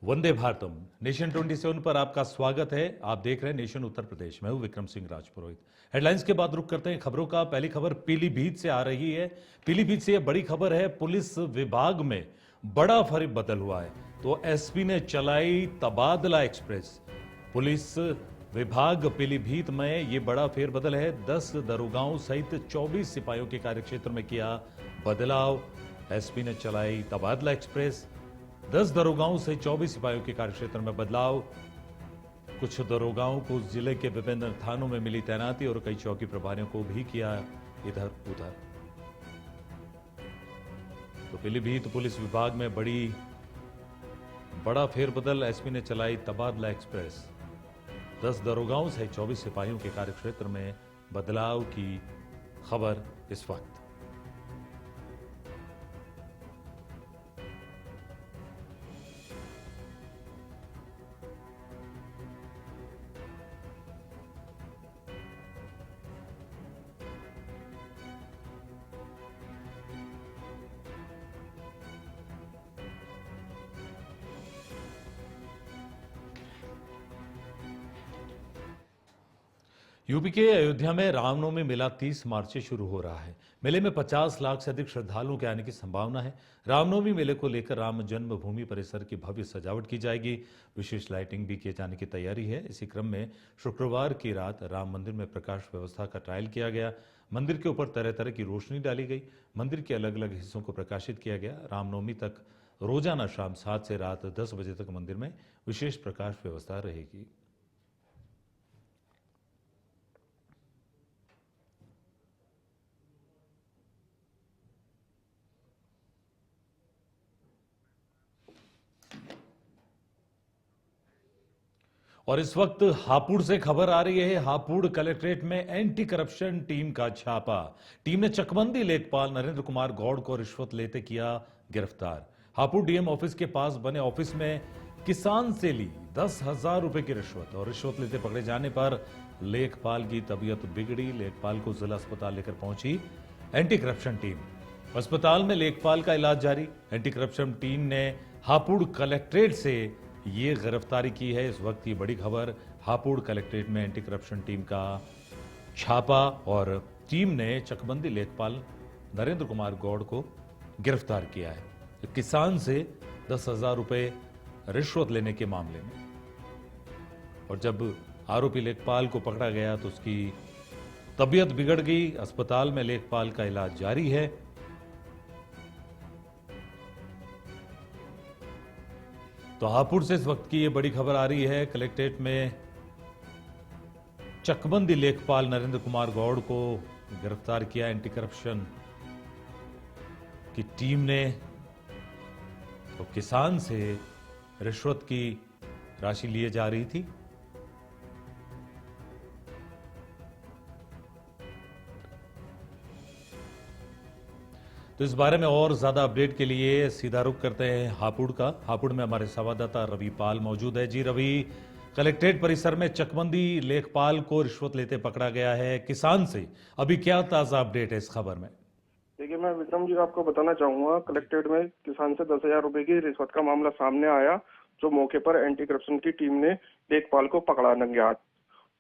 वंदे Bharatam nation 27 पर आपका स्वागत है। आप देख रहे हैं नेशन उत्तर प्रदेश। मैं हूं विक्रम सिंह राजपुरोहित। हेडलाइंस के बाद रुक करते हैं खबरों का। पहली खबर पीलीभीत से आ रही है। पीलीभीत से यह बड़ी खबर है, पुलिस विभाग में बड़ा फेरबदल हुआ है। तो एसपी ने चलाई तबादला एक्सप्रेस। पुलिस विभाग पीलीभीत में यह बड़ा फेरबदल है। 10 दरोगाओं सहित 24 सिपाहियों के कार्यक्षेत्र में किया बदलाव। एसपी ने चलाई तबादला एक्सप्रेस। 10 दरोगाओं से 24 सिपाहियों के कार्यक्षेत्र में बदलाव। कुछ दरोगाओं को जिले के विभिन्न थानों में मिली तैनाती और कई चौकी प्रभारियों को भी किया इधर उधर। तो पीलीभीत पुलिस विभाग में बड़ा फेरबदल। एसपी ने चलाई तबादला एक्सप्रेस। 10 दरोगाओं से 24 सिपाहियों के कार्यक्षेत्र में बदलाव की खबर इस वक्त। यूपी के अयोध्या में रामनवमी मेला 30 मार्च से शुरू हो रहा है। मेले में 50 लाख से अधिक श्रद्धालुओं के आने की संभावना है। रामनवमी मेले को लेकर राम जन्मभूमि परिसर की भव्य सजावट की जाएगी। विशेष लाइटिंग भी किए जाने की तैयारी है। इसी क्रम में शुक्रवार की रात राम मंदिर में प्रकाश व्यवस्था का ट्रायल किया गया। मंदिर के ऊपर तरह तरह की रोशनी डाली गई। मंदिर के अलग अलग हिस्सों को प्रकाशित किया गया। रामनवमी तक रोजाना शाम 7 से रात 10 बजे तक मंदिर में विशेष प्रकाश व्यवस्था रहेगी। और इस वक्त हापुड़ से खबर आ रही है। हापुड़ कलेक्ट्रेट में एंटी करप्शन टीम का छापा। टीम ने चकबंदी लेखपाल नरेंद्र कुमार गौड़ को रिश्वत लेते किया गिरफ्तार। हापुड़ डीएम ऑफिस के पास बने ऑफिस में किसान से ली 10,000 रुपए की रिश्वत और रिश्वत लेते पकड़े जाने पर लेखपाल की तबीयत बिगड़ी। लेखपाल को जिला अस्पताल लेकर पहुंची एंटी करप्शन टीम। अस्पताल में लेखपाल का इलाज जारी। एंटी करप्शन टीम ने हापुड़ कलेक्ट्रेट से ये गिरफ्तारी की है। इस वक्त ये बड़ी खबर। हापुड़ कलेक्ट्रेट में एंटी करप्शन टीम का छापा और टीम ने चकबंदी लेखपाल नरेंद्र कुमार गौड़ को गिरफ्तार किया है किसान से 10,000 रुपए रिश्वत लेने के मामले में। और जब आरोपी लेखपाल को पकड़ा गया तो उसकी तबीयत बिगड़ गई। अस्पताल में लेखपाल का इलाज जारी है। तो हापुड़ से इस वक्त की ये बड़ी खबर आ रही है। कलेक्ट्रेट में चकबंदी लेखपाल नरेंद्र कुमार गौड़ को गिरफ्तार किया एंटी करप्शन की टीम ने। तो किसान से रिश्वत की राशि लिए जा रही थी। तो इस बारे में और ज्यादा अपडेट के लिए सीधा रुख करते हैं हापुड़ का। हापुड़ में हमारे संवाददाता रवि पाल मौजूद है। जी रवि, कलेक्ट्रेट परिसर में चकबंदी लेखपाल को रिश्वत लेते पकड़ा गया है किसान से। अभी क्या ताजा अपडेट है इस खबर में? देखिए, मैं विक्रम जी आपको बताना चाहूंगा, कलेक्ट्रेट में किसान से 10,000 रुपए की रिश्वत का मामला सामने आया। जो मौके पर एंटी करप्शन की टीम ने लेखपाल को पकड़ा नंगे हाथ।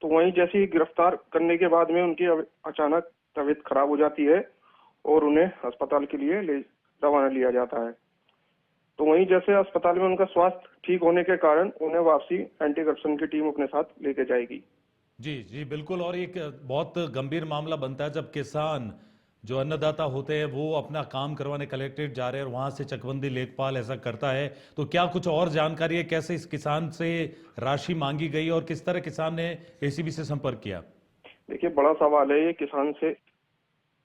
तो वहीं जैसे ही गिरफ्तार करने के बाद में उनकी अचानक तबीयत खराब हो जाती है और उन्हें अस्पताल के लिए रवाना लिया जाता है। तो वहीं जैसे अस्पताल में उनका स्वास्थ्य ठीक होने के कारण उन्हें वापसी एंटी करप्शन की टीम अपने साथ लेके जाएगी। जी जी बिल्कुल। और एक बहुत गंभीर मामला बनता है जब किसान जो अन्नदाता होते हैं वो अपना काम करवाने कलेक्ट्रेट जा रहे हैं और वहां से चकबंदी लेखपाल ऐसा करता है। तो क्या कुछ और जानकारी है, कैसे इस किसान से राशि मांगी गई और किस तरह किसान ने एसीबी से संपर्क किया? देखिए, बड़ा सवाल है ये। किसान से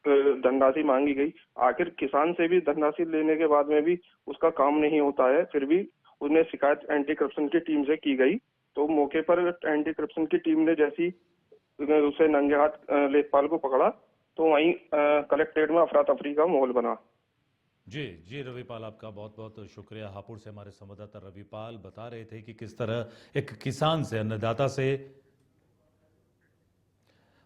धनराशि मांगी गई। आखिर किसान से भी धनराशि लेने के बाद में भी उसका काम नहीं होता है, फिर भी उन्हें शिकायत एंटी करप्शन की टीम से की गई। तो मौके पर एंटी करप्शन की टीम ने जैसी उसे नंगे हाथ लेखपाल को पकड़ा तो वहीं कलेक्ट्रेट में अफरा तफरी का माहौल बना। जी जी रविपाल, आपका बहुत बहुत शुक्रिया। हापुड़ से हमारे संवाददाता रविपाल बता रहे थे कि किस तरह एक किसान से, अन्नदाता से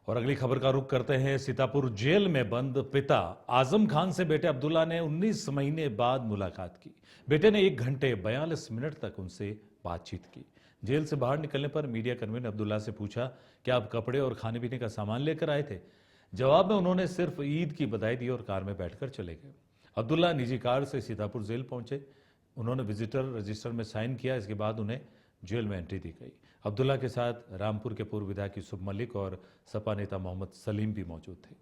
और अगली खबर का रुख करते हैं सीतापुर जेल में बंद पिता आजम खान से बेटे अब्दुल्ला ने 19 महीने बाद मुलाकात की। बेटे ने 1 घंटे 42 मिनट तक उनसे बातचीत की। जेल से बाहर निकलने पर मीडिया कर्मियों ने अब्दुल्ला से पूछा कि आप कपड़े और खाने पीने का सामान लेकर आए थे। जवाब में उन्होंने सिर्फ ईद की बधाई दी और कार में बैठकर चले गए। अब्दुल्ला निजी कार से सीतापुर जेल पहुंचे। उन्होंने विजिटर रजिस्टर में साइन किया। इसके बाद उन्हें जेल में एंट्री दी गई। अब्दुल्ला के साथ रामपुर के पूर्व विधायक यूसुफ मलिक और सपा नेता मोहम्मद सलीम भी मौजूद थे।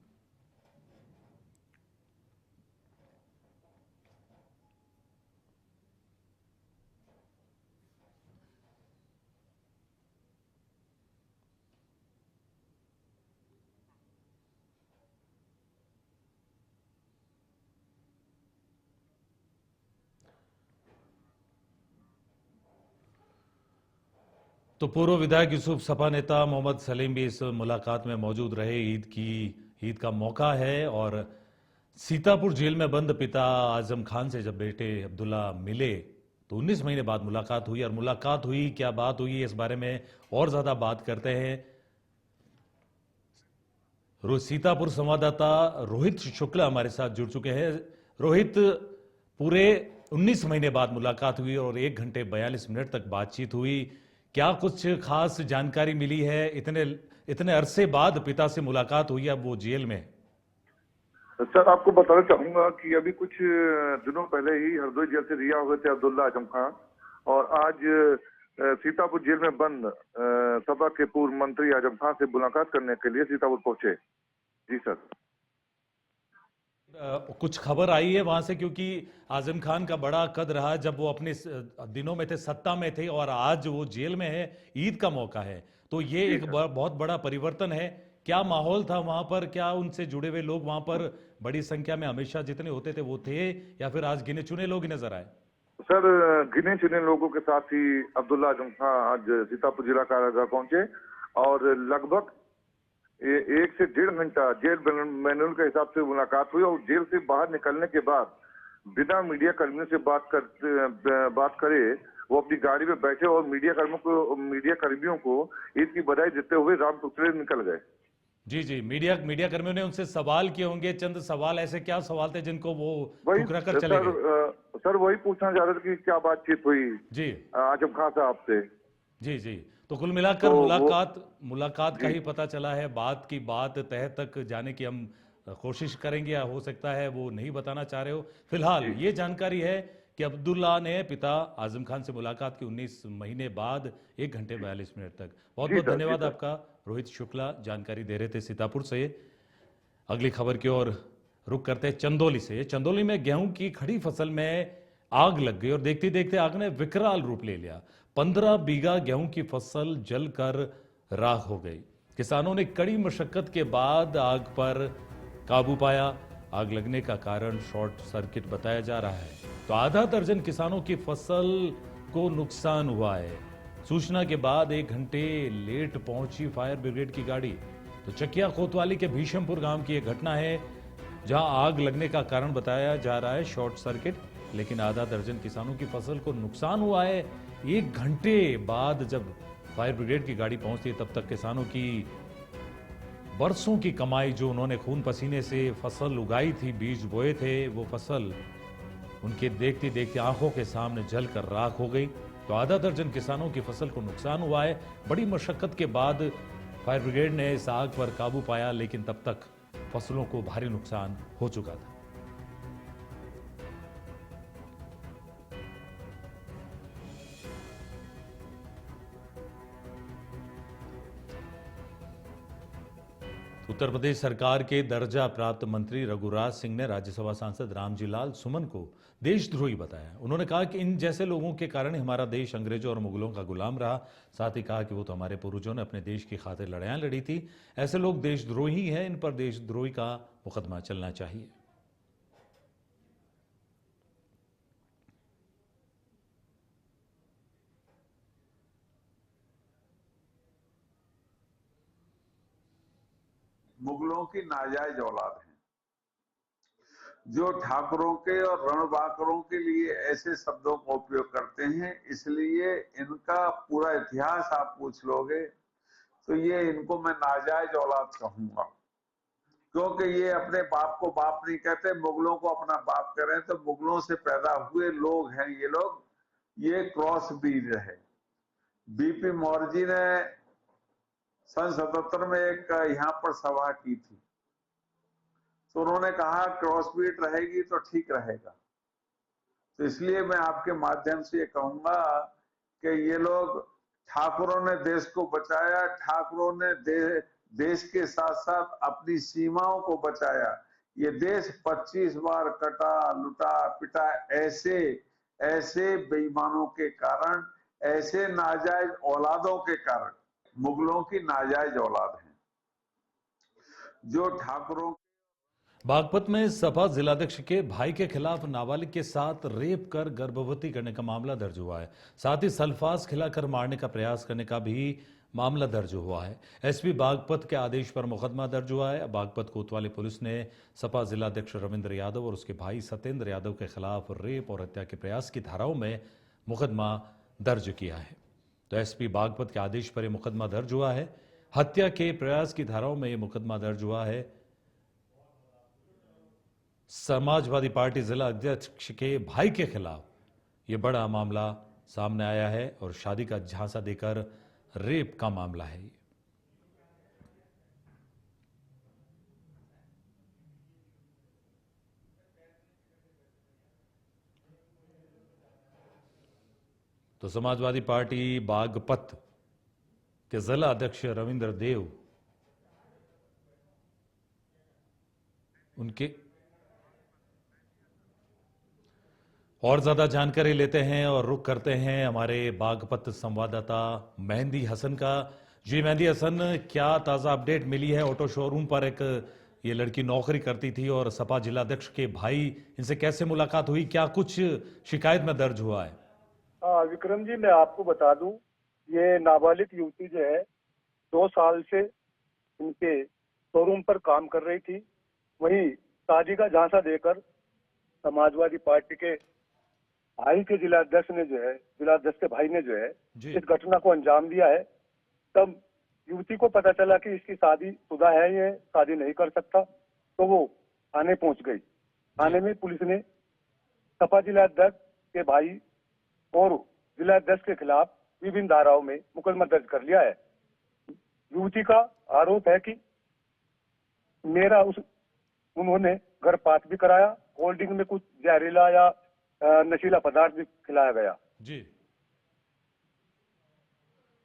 तो पूर्व विधायक यूसुफ, सपा नेता मोहम्मद सलीम भी इस मुलाकात में मौजूद रहे। ईद का मौका है और सीतापुर जेल में बंद पिता आजम खान से जब बेटे अब्दुल्ला मिले तो 19 महीने बाद मुलाकात हुई। और मुलाकात हुई, क्या बात हुई, इस बारे में और ज्यादा बात करते हैं। सीतापुर संवाददाता रोहित शुक्ला हमारे साथ जुड़ चुके हैं। रोहित, पूरे 19 महीने बाद मुलाकात हुई और 1 घंटे 42 मिनट तक बातचीत हुई। क्या कुछ खास जानकारी मिली है? इतने अरसे बाद पिता से मुलाकात हुई, अब वो जेल में। सर, आपको बताना चाहूंगा कि अभी कुछ दिनों पहले ही हरदोई जेल से रिहा हुए थे अब्दुल्ला आजम खान और आज सीतापुर जेल में बंद सपा के पूर्व मंत्री आजम खान से मुलाकात करने के लिए सीतापुर पहुंचे। जी सर। कुछ खबर आई है वहां से? क्योंकि आजम खान का बड़ा कद रहा जब वो अपने दिनों में थे, सत्ता में थे, और आज वो जेल में है। ईद का मौका है, तो ये एक बहुत बड़ा परिवर्तन है। क्या माहौल था वहां पर? क्या उनसे जुड़े हुए लोग वहां पर बड़ी संख्या में हमेशा जितने होते थे वो थे, या फिर आज गिने चुने लोग ही नजर आए? सर, गिने चुने लोगों के साथ ही अब्दुल्ला आजम खान आज सीतापुर जिला कारागार पहुंचे और लगभग 1 से 1.5 घंटा जेल मैनुअल के हिसाब से मुलाकात हुई और जेल से बाहर निकलने के बाद बिना मीडिया कर्मियों से बात करे वो अपनी गाड़ी में बैठे और मीडिया कर्मियों को ईद की बधाई देते हुए रामपुर से निकल गए। जी, मीडिया कर्मियों ने उनसे सवाल किए होंगे। चंद सवाल, ऐसे क्या सवाल थे जिनको वो ठुकरा कर चले गए? सर, वही पूछना चाह रहे थे कि क्या बातचीत हुई जी आजम खान साहब से। जी। तो कुल मिलाकर मुलाकात का ही पता चला है। बात की बात तह तक जाने की हम कोशिश करेंगे, या हो सकता है वो नहीं बताना चाह रहे हो। फिलहाल ये जानकारी है कि अब्दुल्ला ने पिता आजम खान से मुलाकात की 19 महीने बाद 1 घंटे 42 मिनट तक। बहुत बहुत धन्यवाद आपका रोहित शुक्ला, जानकारी दे रहे थे सीतापुर से। अगली खबर की ओर रुक करते हैं चंदौली से। चंदौली में गेहूं की खड़ी फसल में आग लग गई और देखते देखते आग ने विकराल रूप ले लिया। 15 बीघा गेहूं की फसल जलकर राख हो गई। किसानों ने कड़ी मशक्कत के बाद आग पर काबू पाया। आग लगने का कारण शॉर्ट सर्किट बताया जा रहा है। तो आधा दर्जन किसानों की फसल को नुकसान हुआ है। सूचना के बाद 1 घंटे लेट पहुंची फायर ब्रिगेड की गाड़ी। तो चकिया कोतवाली के भीषमपुर गांव की यह घटना है, जहां आग लगने का कारण बताया जा रहा है शॉर्ट सर्किट, लेकिन आधा दर्जन किसानों की फसल को नुकसान हुआ है। 1 घंटे बाद जब फायर ब्रिगेड की गाड़ी पहुंचती तब तक किसानों की बरसों की कमाई, जो उन्होंने खून पसीने से फसल उगाई थी, बीज बोए थे, वो फसल उनके देखते देखते आंखों के सामने जलकर राख हो गई। तो आधा दर्जन किसानों की फसल को नुकसान हुआ है। बड़ी मशक्कत के बाद फायर ब्रिगेड ने इस आग पर काबू पाया, लेकिन तब तक फसलों को भारी नुकसान हो चुका था। उत्तर प्रदेश सरकार के दर्जा प्राप्त मंत्री रघुराज सिंह ने राज्यसभा सांसद रामजी लाल सुमन को देशद्रोही बताया। उन्होंने कहा कि इन जैसे लोगों के कारण हमारा देश अंग्रेजों और मुगलों का गुलाम रहा। साथ ही कहा कि वो तो हमारे पूर्वजों ने अपने देश की खातिर लड़ाइयां लड़ी थी। ऐसे लोग देशद्रोही हैं, इन पर देशद्रोही का मुकदमा चलना चाहिए। मुगलों की नाजायज औलाद है, जो ठाकुरों के और रणबांकरों के लिए ऐसे शब्दों का उपयोग करते हैं। इसलिए इनका पूरा इतिहास आप पूछ लोगे तो ये इनको मैं नाजायज औलाद कहूंगा, क्योंकि ये अपने बाप को बाप नहीं कहते, मुगलों को अपना बाप कह रहे हैं। तो मुगलों से पैदा हुए लोग हैं ये लोग, ये क्रॉस ब्रीड है। बीपी मौर्य ने सन 77 में एक यहाँ पर सभा की थी, तो उन्होंने कहा क्रॉस ब्रीड रहेगी तो ठीक रहेगा। तो इसलिए मैं आपके माध्यम से ये कहूंगा कि ये लोग, ठाकुरों ने देश को बचाया, ठाकुरों ने देश के साथ साथ अपनी सीमाओं को बचाया। ये देश 25 बार कटा, लुटा, पिटा, ऐसे बेईमानों के कारण, ऐसे नाजायज औलादों के कारण। मुगलों की नाजायज औलाद हैं जो ठाकुरों। बागपत में सपा जिलाध्यक्ष के भाई के खिलाफ नाबालिग के साथ रेप कर गर्भवती करने का मामला दर्ज हुआ है। साथ ही सल्फास खिलाकर मारने का प्रयास करने का भी मामला दर्ज हुआ है। एसपी बागपत के आदेश पर मुकदमा दर्ज हुआ है। बागपत कोतवाली पुलिस ने सपा जिलाध्यक्ष रविंद्र यादव और उसके भाई सत्येंद्र यादव के खिलाफ रेप और हत्या के प्रयास की धाराओं में मुकदमा दर्ज किया है। तो एसपी बागपत के आदेश पर यह मुकदमा दर्ज हुआ है। हत्या के प्रयास की धाराओं में यह मुकदमा दर्ज हुआ है। समाजवादी पार्टी जिला अध्यक्ष के भाई के खिलाफ यह बड़ा मामला सामने आया है और शादी का झांसा देकर रेप का मामला है। तो समाजवादी पार्टी बागपत के जिला अध्यक्ष रविंद्र देव, उनके और ज्यादा जानकारी लेते हैं और रुख करते हैं हमारे बागपत संवाददाता मेहंदी हसन का। जी मेहंदी हसन, क्या ताजा अपडेट मिली है? ऑटो शोरूम पर एक ये लड़की नौकरी करती थी और सपा जिलाध्यक्ष के भाई, इनसे कैसे मुलाकात हुई? क्या कुछ शिकायत में दर्ज हुआ है? विक्रम जी, मैं आपको बता दूं, ये नाबालिग युवती जो है 2 साल से इनके शोरूम पर काम कर रही थी। वहीं शादी का झांसा देकर समाजवादी पार्टी के भाई के जिलाध्यक्ष के भाई ने जो है इस घटना को अंजाम दिया है। तब युवती को पता चला कि इसकी शादीशुदा है, ये शादी नहीं कर सकता, तो वो थाने पहुंच गई। थाने में पुलिस ने सपा जिलाध्यक्ष के भाई और जिलाध्यक्ष के खिलाफ विभिन्न धाराओं में मुकदमा दर्ज कर लिया है। युवती का आरोप है कि उन्होंने गर्भपात भी कराया, कोल्ड ड्रिंक में कुछ जहरीला या नशीला पदार्थ भी खिलाया गया। जी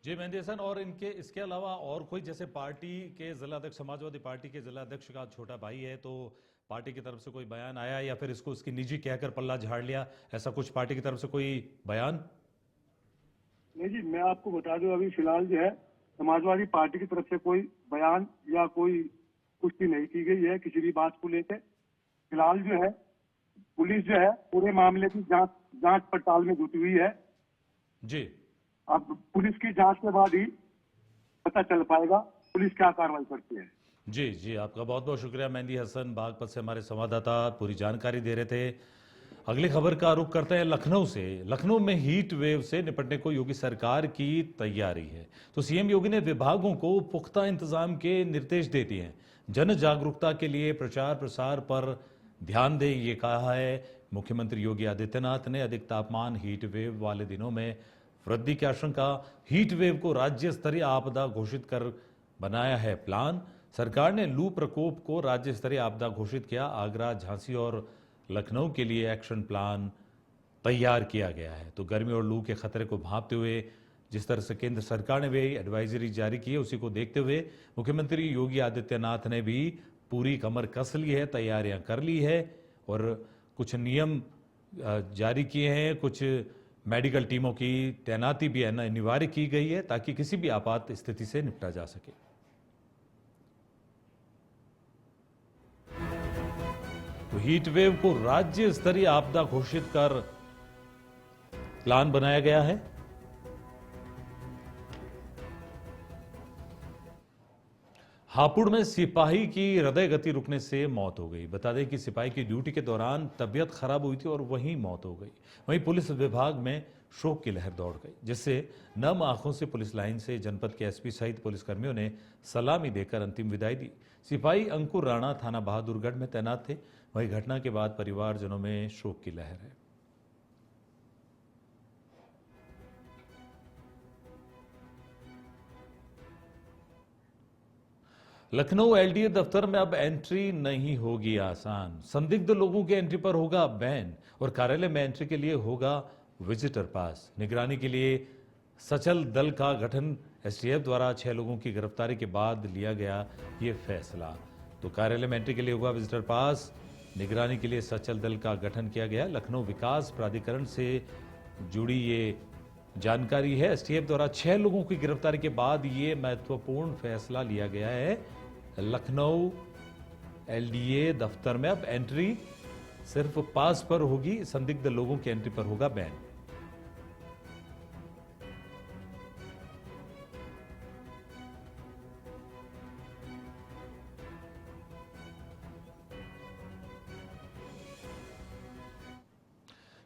मेहंदी हसन, और इसके अलावा और कोई, जैसे पार्टी के जिलाध्यक्ष, समाजवादी पार्टी के जिलाध्यक्ष का छोटा भाई है, तो पार्टी की तरफ से कोई बयान आया या फिर इसको उसकी निजी कहकर पल्ला झाड़ लिया, ऐसा कुछ पार्टी की तरफ से कोई बयान? नहीं जी, मैं आपको बता दूं, अभी फिलहाल जो है समाजवादी पार्टी की तरफ से कोई बयान या कोई पुष्टि नहीं की गई है किसी भी बात को लेकर। फिलहाल जो है पुलिस जो है पूरे मामले की जांच पड़ताल में जुटी हुई है। जी, अब पुलिस की जांच के बाद ही पता चल पाएगा पुलिस क्या कार्रवाई करती है। जी, आपका बहुत बहुत शुक्रिया मेहंदी हसन, बागपत से हमारे संवाददाता पूरी जानकारी दे रहे थे। अगली खबर का रुख करते हैं लखनऊ से। लखनऊ में हीट वेव से निपटने को योगी सरकार की तैयारी है। तो सीएम योगी ने विभागों को पुख्ता इंतजाम के निर्देश दे दिए हैं। जन जागरूकता के लिए प्रचार प्रसार पर ध्यान दें, ये कहा है मुख्यमंत्री योगी आदित्यनाथ ने। अधिक तापमान, हीट वेव वाले दिनों में वृद्धि की आशंका। हीट वेव को राज्य स्तरीय आपदा घोषित कर बनाया है प्लान। सरकार ने लू प्रकोप को राज्य स्तरीय आपदा घोषित किया। आगरा, झांसी और लखनऊ के लिए एक्शन प्लान तैयार किया गया है। तो गर्मी और लू के खतरे को भांपते हुए जिस तरह से केंद्र सरकार ने भी एडवाइजरी जारी की है, उसी को देखते हुए मुख्यमंत्री योगी आदित्यनाथ ने भी पूरी कमर कस ली है, तैयारियां कर ली है और कुछ नियम जारी किए हैं। कुछ मेडिकल टीमों की तैनाती भी अनिवार्य की गई है ताकि किसी भी आपात स्थिति से निपटा जा सके। तो हीट वेव को राज्य स्तरीय आपदा घोषित कर प्लान बनाया गया है। हापुड़ में सिपाही की हृदय गति रुकने से मौत हो गई। बता दें कि सिपाही की ड्यूटी के दौरान तबीयत खराब हुई थी और वहीं मौत हो गई। वहीं पुलिस विभाग में शोक की लहर दौड़ गई, जिससे नम आंखों से पुलिस लाइन से जनपद के एसपी सहित पुलिसकर्मियों ने सलामी देकर अंतिम विदाई दी। सिपाही अंकुर राणा थाना बहादुरगढ़ में तैनात थे। वहीं घटना के बाद परिवारजनों में शोक की लहर है। लखनऊ एलडीए दफ्तर में अब एंट्री नहीं होगी आसान। संदिग्ध लोगों की एंट्री पर होगा बैन और कार्यालय में एंट्री के लिए होगा विजिटर पास। निगरानी के लिए सचल दल का गठन एसटीएफ द्वारा 6 लोगों की गिरफ्तारी के बाद लिया गया ये फैसला। तो कार्यालय में एंट्री के लिए होगा विजिटर पास, निगरानी के लिए सचल दल का गठन किया गया। लखनऊ विकास प्राधिकरण से जुड़ी ये जानकारी है। एसटीएफ द्वारा 6 लोगों की गिरफ्तारी के बाद ये महत्वपूर्ण फैसला लिया गया है। लखनऊ एलडीए दफ्तर में अब एंट्री सिर्फ पास पर होगी, संदिग्ध लोगों की एंट्री पर होगा बैन।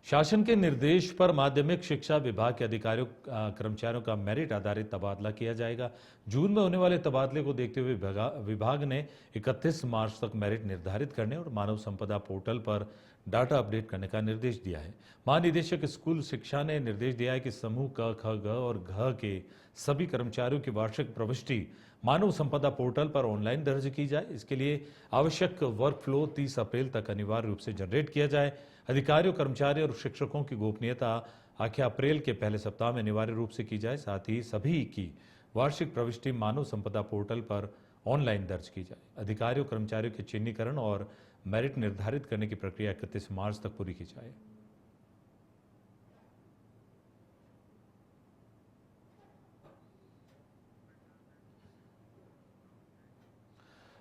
शासन के निर्देश पर माध्यमिक शिक्षा विभाग के अधिकारियों कर्मचारियों का मेरिट आधारित तबादला किया जाएगा। जून में होने वाले तबादले को देखते हुए विभाग ने 31 मार्च तक मेरिट निर्धारित करने और मानव संपदा पोर्टल पर डाटा अपडेट करने का निर्देश दिया है। महानिदेशक स्कूल शिक्षा ने निर्देश दिया है कि समूह क, ख, ग और घ के सभी कर्मचारियों की वार्षिक प्रविष्टि मानव संपदा पोर्टल पर ऑनलाइन दर्ज की जाए। इसके लिए आवश्यक वर्क फ्लो 30 अप्रैल तक अनिवार्य रूप से जनरेट किया जाए। अधिकारियों, कर्मचारियों और शिक्षकों की गोपनीयता आखिर अप्रैल के पहले सप्ताह में अनिवार्य रूप से की जाए। साथ ही सभी की वार्षिक प्रविष्टि मानव संपदा पोर्टल पर ऑनलाइन दर्ज की जाए। अधिकारियों, कर्मचारियों के चिन्हीकरण और मेरिट निर्धारित करने की प्रक्रिया 31 मार्च तक पूरी की जाए।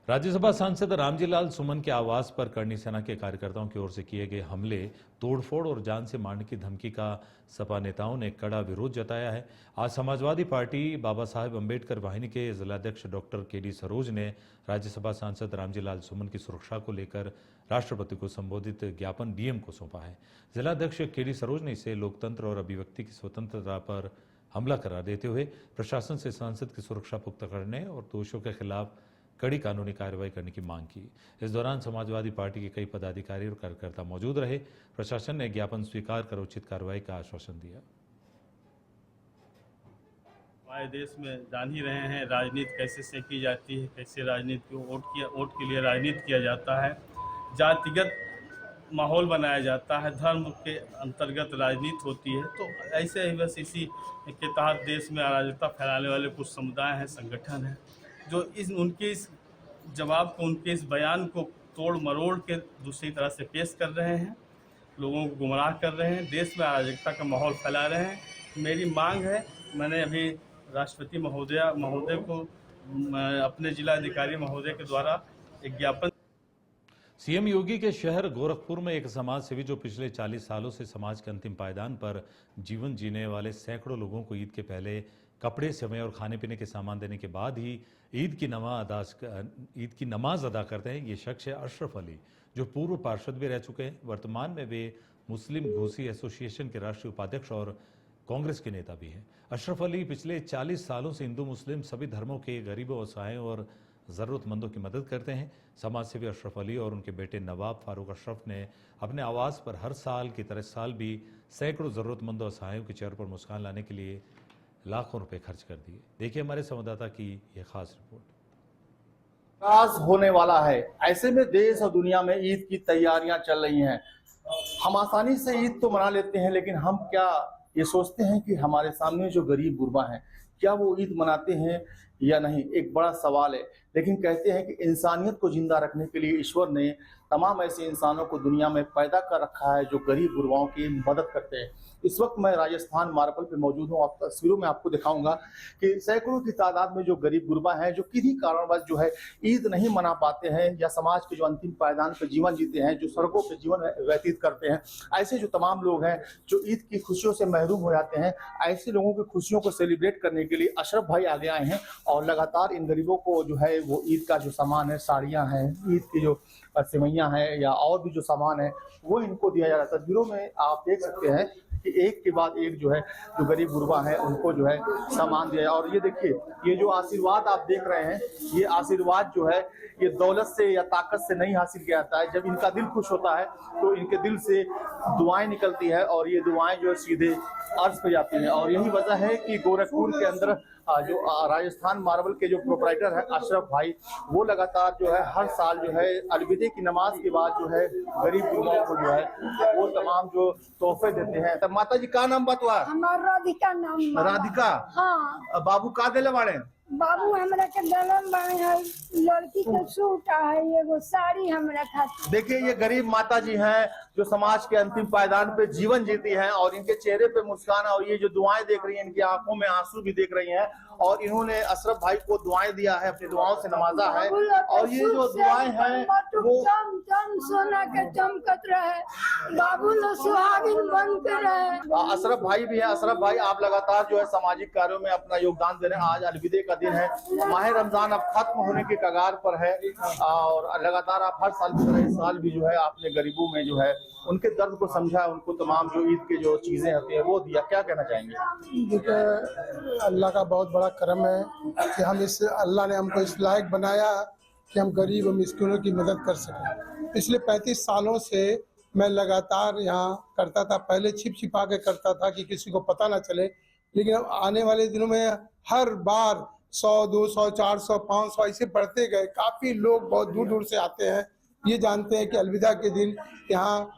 राज्यसभा सांसद रामजी लाल सुमन के आवास पर करणी सेना के कार्यकर्ताओं की ओर से किए गए हमले, तोड़फोड़ और जान से मारने की धमकी का सपा नेताओं ने कड़ा विरोध जताया है। आज समाजवादी पार्टी बाबा साहेब अंबेडकर वाहिनी के जिलाध्यक्ष डॉक्टर केडी सरोज ने राज्यसभा सांसद रामजी लाल सुमन की सुरक्षा को लेकर राष्ट्रपति को संबोधित ज्ञापन डीएम को सौंपा है। जिलाध्यक्ष केडी सरोज ने इसे लोकतंत्र और अभिव्यक्ति की स्वतंत्रता पर हमला करार देते हुए प्रशासन से सांसद की सुरक्षा पुख्ता करने और दोषियों के खिलाफ कड़ी कानूनी कार्रवाई करने की मांग की। इस दौरान समाजवादी पार्टी के कई पदाधिकारी और कार्यकर्ता मौजूद रहे। प्रशासन ने ज्ञापन स्वीकार कर उचित कार्रवाई का आश्वासन दिया। हमारे देश में जान ही रहे हैं राजनीति कैसे सेकी जाती है, कैसे राजनीति को वोट के लिए राजनीति किया जाता है, जातिगत माहौल बनाया जाता है, धर्म के अंतर्गत राजनीति होती है। तो ऐसे ही बस इसी के तहत देश में अराजकता फैलाने वाले कुछ समुदाय हैं, संगठन हैं, जो उनके इस जवाब को, उनके इस बयान को तोड़ मरोड़ के दूसरी तरह से पेश कर रहे हैं, लोगों को गुमराह कर रहे हैं, देश में अराजकता का माहौल फैला रहे हैं। मेरी मांग है, मैंने अभी राष्ट्रपति महोदय को अपने जिलाधिकारी महोदय के द्वारा एक ज्ञापन। सीएम योगी के शहर गोरखपुर में एक समाज सेवी जो पिछले 40 सालों से समाज के अंतिम पायदान पर जीवन जीने वाले सैकड़ों लोगों को ईद के पहले कपड़े, सेवैं और खाने पीने के सामान देने के बाद ही ईद की नमाज अदा करते हैं। ये शख्स है अशरफ अली, जो पूर्व पार्षद भी रह चुके हैं। वर्तमान में वे मुस्लिम घोसी एसोसिएशन के राष्ट्रीय उपाध्यक्ष और कांग्रेस के नेता भी हैं। अशरफ अली पिछले 40 सालों से हिंदू मुस्लिम सभी धर्मों के गरीबों, असहायों और ज़रूरतमंदों की मदद करते हैं। समाज सेवी अशरफ अली और उनके बेटे नवाब फारूक अशरफ ने अपने आवास पर हर साल की तरह साल भी सैकड़ों ज़रूरतमंदों, असहायों के चेहरों पर मुस्कान लाने के लिए लाखों रुपए खर्च कर दिए। देखिए हमारे संवाददाता की यह खास रिपोर्ट। आज होने वाला है, ऐसे में देश और दुनिया में ईद की तैयारियां चल रही हैं। हम आसानी से ईद तो मना लेते हैं, लेकिन हम क्या ये सोचते हैं कि हमारे सामने जो गरीब गुरबा हैं, क्या वो ईद मनाते हैं या नहीं, एक बड़ा सवाल है। लेकिन कहते हैं कि इंसानियत को जिंदा रखने के लिए ईश्वर ने तमाम ऐसे इंसानों को दुनिया में पैदा कर रखा है जो गरीब गुरबाओं की मदद करते हैं। इस वक्त मैं राजस्थान मार्बल पे मौजूद हूँ। आप तस्वीरों में आपको दिखाऊंगा कि सैकड़ों की तादाद में जो गरीब गुरबा हैं, जो किसी कारणवश जो है ईद नहीं मना पाते हैं या समाज के जो अंतिम पायदान पर जीवन जीते हैं, जो सड़कों पर जीवन व्यतीत करते हैं, ऐसे जो तमाम लोग हैं जो ईद की खुशियों से महरूम हो जाते हैं, ऐसे लोगों की खुशियों को सेलिब्रेट करने के लिए अशरफ भाई आगे आए हैं और लगातार इन गरीबों को जो है वो ईद का जो सामान है, साड़ियाँ हैं, ईद की जो सेवैयाँ हैं या और भी जो सामान है वो इनको दिया जा रहा है। तस्वीरों में आप देख सकते हैं कि एक के बाद एक जो है जो गरीब गुरबा है उनको जो है सामान दिया। और ये देखिए, ये जो आशीर्वाद आप देख रहे हैं, ये आशीर्वाद जो है ये दौलत से या ताकत से नहीं हासिल किया जाता है। जब इनका दिल खुश होता है तो इनके दिल से दुआएं निकलती है और ये दुआएं जो है सीधे अर्ज पे जाती हैं। और यही वजह है कि गोरखपुर के अंदर जो राजस्थान मार्बल के जो प्रोपराइटर है अशरफ भाई, वो लगातार जो है हर साल जो है अलविदे की नमाज के बाद जो है गरीब गुरबाओं को जो है वो तमाम जो तोहफे देते हैं। तब माता जी का नाम बतवा? हमारा राधिका नाम। राधिका। हाँ। बाबू का दिले वाले? बाबू हमरा के दलन बने है, लड़की के सूट है, एगो साड़ी हमरा खातिर। देखिए, ये गरीब माता जी हैं जो समाज के अंतिम पायदान पे जीवन जीती हैं और इनके चेहरे पे मुस्कान है और ये जो दुआएं देख रही हैं, इनकी आंखों में आंसू भी देख रही हैं। और इन्होंने अशरफ भाई को दुआएं दिया है, अपनी दुआओं से नवाजा है। और ये जो दुआएं हैं वो चम सोना के चमकत रहे, बाबू लो सुहागिन बन के रहे। अशरफ भाई भी है। अशरफ भाई, आप लगातार जो है सामाजिक कार्यों में अपना योगदान दे रहे हैं। आज अलविदे का दिन है, माह रमजान अब खत्म होने के कगार पर है और लगातार आप हर साल की तरह इस साल भी जो है आपने गरीबों में जो है उनके दर्द को समझा, उनको तमाम जो ईद के जो चीजें होती है वो दिया। क्या कहना चाहेंगे? देखिए, अल्लाह का बहुत बड़ा करम है कि हम इस अल्लाह ने हमको इस लायक बनाया कि हम गरीब और मिस्किनों की मदद कर सकें। पिछले 35 सालों से मैं लगातार यहाँ करता था। पहले छिप छिपा के करता था कि किसी को पता ना चले, लेकिन अब आने वाले दिनों में हर बार 100, 200, 400, 500 ऐसे बढ़ते गए। काफ़ी लोग बहुत दूर दूर से आते हैं, ये जानते हैं कि अलविदा के दिन यहाँ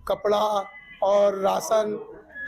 कपड़ा और राशन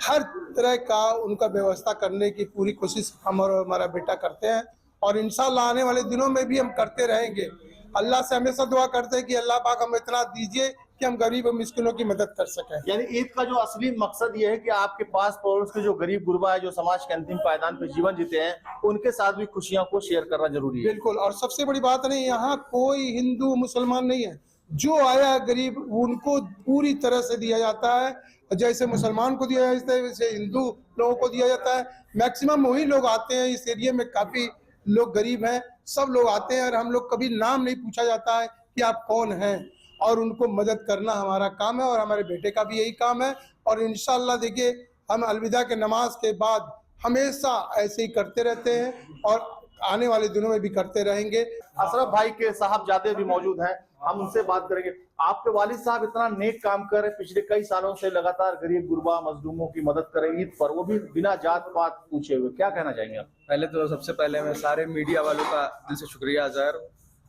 हर तरह का उनका व्यवस्था करने की पूरी कोशिश हम और हमारा बेटा करते हैं और इंशाल्लाह आने वाले दिनों में भी हम करते रहेंगे। अल्लाह से हमेशा दुआ करते हैं कि अल्लाह पाक हमें इतना दीजिए कि हम गरीब और मिस्किनों की मदद कर सकें। यानी ईद का जो असली मकसद ये है कि आपके पास पड़ोस के जो गरीब गुरबा है, जो समाज के अंतिम पायदान पे जीवन जीते हैं, उनके साथ भी खुशियों को शेयर करना जरूरी है। बिल्कुल। और सबसे बड़ी बात नहीं, यहाँ कोई हिंदू मुसलमान नहीं है। जो आया है गरीब उनको पूरी तरह से दिया जाता है, जैसे मुसलमान को दिया जाता है वैसे हिंदू लोगों को दिया जाता है। मैक्सिमम वही लोग आते हैं, इस एरिया में काफी लोग गरीब हैं, सब लोग आते हैं और हम लोग कभी नाम नहीं पूछा जाता है कि आप कौन हैं, और उनको मदद करना हमारा काम है और हमारे बेटे का भी यही काम है। और इंशाल्लाह देखिए, हम अलविदा के नमाज के बाद हमेशा ऐसे ही करते रहते हैं और आने वाले दिनों में भी करते रहेंगे। अशरफ भाई के साहबजादे भी मौजूद हैं, हम उनसे बात करेंगे। आपके वालिद साहब इतना नेक काम कर रहे, पिछले कई सालों से लगातार गरीब गुरबा मजलूमों की मदद कर रहे ईद पर, वो भी बिना जात पात पूछे हुए। क्या कहना चाहेंगे आप? पहले तो सबसे पहले मैं सारे मीडिया वालों का दिल से शुक्रिया अज़हर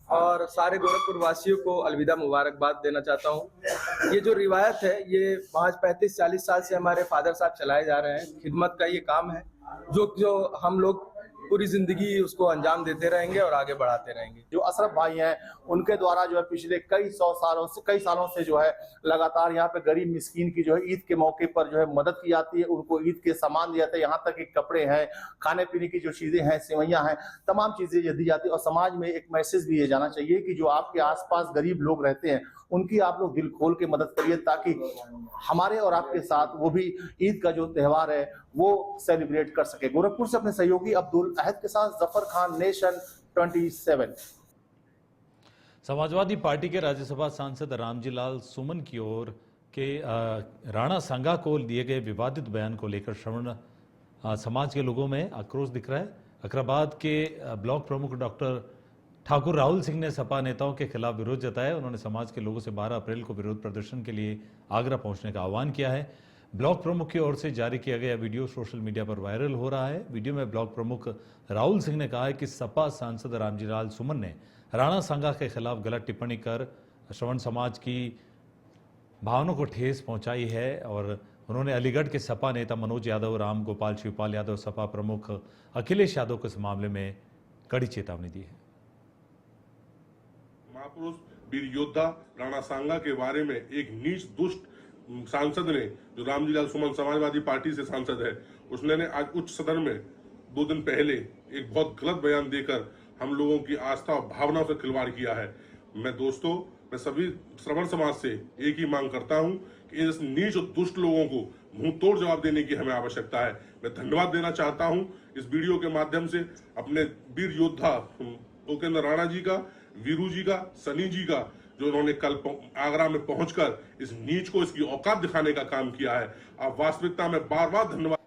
और सारे गोरखपुर वासियों को अलविदा मुबारकबाद देना चाहता हूँ। ये जो रिवायत है ये महज 35-40 साल से हमारे फादर साहब चलाए जा रहे हैं। खिदमत का ये काम है जो हम लोग पूरी जिंदगी उसको अंजाम देते रहेंगे और आगे बढ़ाते रहेंगे। जो अशरफ भाई हैं उनके द्वारा जो है पिछले कई सालों से जो है लगातार यहाँ पे गरीब मिस्कीन की जो है ईद के मौके पर जो है मदद की जाती है, उनको ईद के सामान दिए जाते हैं। यहाँ तक कि कपड़े हैं, खाने पीने की जो चीजें हैं, सेवैयां हैं, तमाम चीजें ये दी जाती है। और समाज में एक मैसेज भी ये जाना चाहिए कि जो आपके आसपास गरीब लोग रहते हैं उनकी आप लोग दिल खोल के मदद करिए, ताकि हमारे और आपके साथ वो भी ईद का जो त्यौहार है वो सेलिब्रेट कर सके। गोरखपुर से अपने सहयोगी अब्दुल अहद के साथ जफर खान, नेशन 27। समाजवादी पार्टी के राज्यसभा सांसद रामजी लाल सुमन की ओर के राणा सांगा को दिए गए विवादित बयान को लेकर श्रवण समाज के लोगों में आक्रोश दिख रहा है। अकराबाद के ब्लॉक प्रमुख डॉक्टर ठाकुर राहुल सिंह ने सपा नेताओं के खिलाफ विरोध जताया। उन्होंने समाज के लोगों से 12 अप्रैल को विरोध प्रदर्शन के लिए आगरा पहुंचने का आह्वान किया है। ब्लॉक प्रमुख की ओर से जारी किया गया वीडियो सोशल मीडिया पर वायरल हो रहा है। वीडियो में ब्लॉक प्रमुख राहुल सिंह ने कहा है कि सपा सांसद रामजी लाल सुमन ने राणा सांगा के खिलाफ गलत टिप्पणी कर श्रवण समाज की भावनाओं को ठेस पहुंचाई है। और उन्होंने अलीगढ़ के सपा नेता मनोज यादव, राम गोपाल शिवपाल यादव, सपा प्रमुख अखिलेश यादव को इस मामले में कड़ी चेतावनी दी है। महापुरुष वीर योद्धा राणा सांगा के बारे में एक नीच दुष्ट सांसद ने, जो रामजी लाल सुमन समाजवादी पार्टी से सांसद है, उसने आज उच्च सदन में 2 दिन पहले एक बहुत गलत बयान देकर हम लोगों की आस्था और भावनाओं से खिलवाड़ किया है। मैं सभी श्रवण समाज से एक ही मांग करता हूं कि इस नीच और दुष्ट लोगों को मुंह तोड़ जवाब देने की हमें आवश्यकता है। मैं धन्यवाद देना चाहता हूं इस वीडियो के माध्यम से अपने वीर योद्धा उपेंद्र राणा जी का, वीरू जी का, सनी जी का, जो उन्होंने कल आगरा में पहुंचकर इस नीच को इसकी औकात दिखाने का काम किया है। अब वास्तविकता में बार बार धन्यवाद।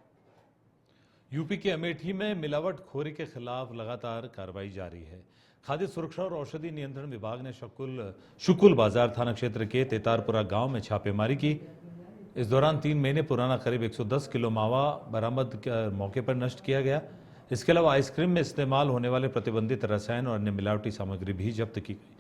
यूपी के अमेठी में मिलावटखोरी के खिलाफ लगातार कार्रवाई जारी है। खाद्य सुरक्षा और औषधि नियंत्रण विभाग ने शुकुल बाजार थाना क्षेत्र के तेतारपुरा गांव में छापेमारी की। इस दौरान 3 महीने पुराना करीब 110 किलो मावा बरामद मौके पर नष्ट किया गया। इसके अलावा आइसक्रीम में इस्तेमाल होने वाले प्रतिबंधित रसायन और अन्य मिलावटी सामग्री भी जब्त की गई।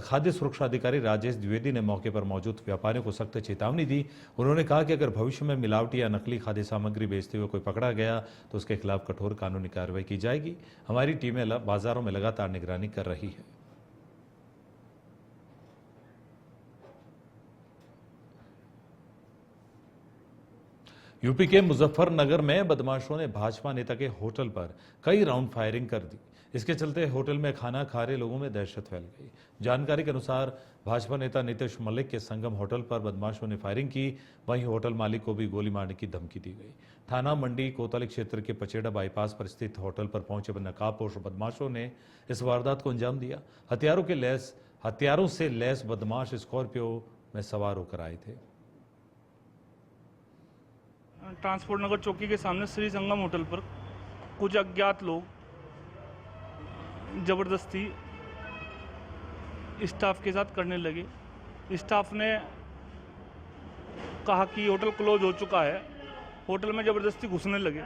खाद्य सुरक्षा अधिकारी राजेश द्विवेदी ने मौके पर मौजूद व्यापारियों को सख्त चेतावनी दी। उन्होंने कहा कि अगर भविष्य में मिलावटी या नकली खाद्य सामग्री बेचते हुए कोई पकड़ा गया तो उसके खिलाफ कठोर कानूनी कार्रवाई की जाएगी। हमारी टीमें बाजारों में लगातार निगरानी कर रही है। यूपी के मुजफ्फरनगर में बदमाशों ने भाजपा नेता के होटल पर कई राउंड फायरिंग कर दी। इसके चलते होटल में खाना खा रहे लोगों में दहशत फैल गई। जानकारी के अनुसार भाजपा नेता नीतीश मलिक के संगम होटल पर बदमाशों ने फायरिंग की। वहीं होटल मालिक को भी गोली मारने की धमकी दी गई। थाना मंडी कोतवाली क्षेत्र के पचेड़ा बाईपास पर स्थित होटल पर पहुंचे नकाबपोश बदमाशों ने इस वारदात को अंजाम दिया। हथियारों से लैस बदमाश स्कॉर्पियो में सवार होकर आए थे। ट्रांसपोर्ट नगर चौकी के सामने श्री संगम होटल पर कुछ अज्ञात लोग जबरदस्ती स्टाफ के साथ करने लगे। स्टाफ ने कहा कि होटल क्लोज हो चुका है। होटल में जबरदस्ती घुसने लगे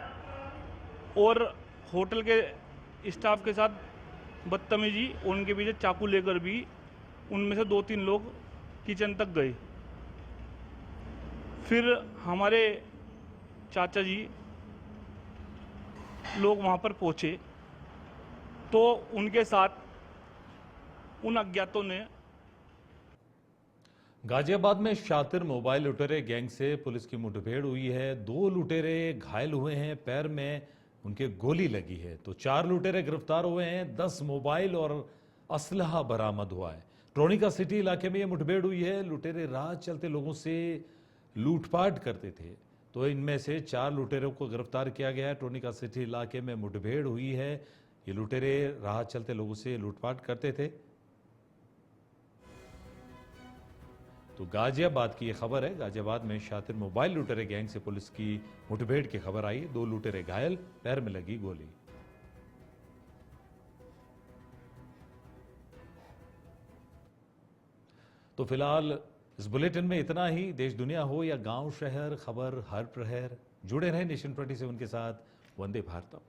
और होटल के स्टाफ के साथ बदतमीजी, उनके पीछे चाकू लेकर भी उनमें से 2-3 लोग किचन तक गए। फिर हमारे चाचा जी लोग वहाँ पर पहुँचे तो उनके साथ उन अज्ञातों ने गाजियाबाद में शातिर मोबाइल लुटेरे गैंग से पुलिस की मुठभेड़ हुई है। 2 लुटेरे घायल हुए हैं, पैर में उनके गोली लगी है तो 4 लुटेरे गिरफ्तार हुए हैं। 10 मोबाइल और असलहा बरामद हुआ है। ट्रोनिका सिटी इलाके में यह मुठभेड़ हुई है। लुटेरे राह चलते लोगों से लूटपाट करते थे तो इनमें से 4 लुटेरों को गिरफ्तार किया गया है। ट्रोनिका सिटी इलाके में मुठभेड़ हुई है। ये लुटेरे राह चलते लोगों से लूटपाट करते थे। तो गाजियाबाद की ये खबर है। गाजियाबाद में शातिर मोबाइल लुटेरे गैंग से पुलिस की मुठभेड़ की खबर आई। 2 लुटेरे घायल, पैर में लगी गोली। तो फिलहाल इस बुलेटिन में इतना ही। देश दुनिया हो या गांव शहर, खबर हर प्रहर। जुड़े रहें नेशन 27 के साथ। वंदे भारतम।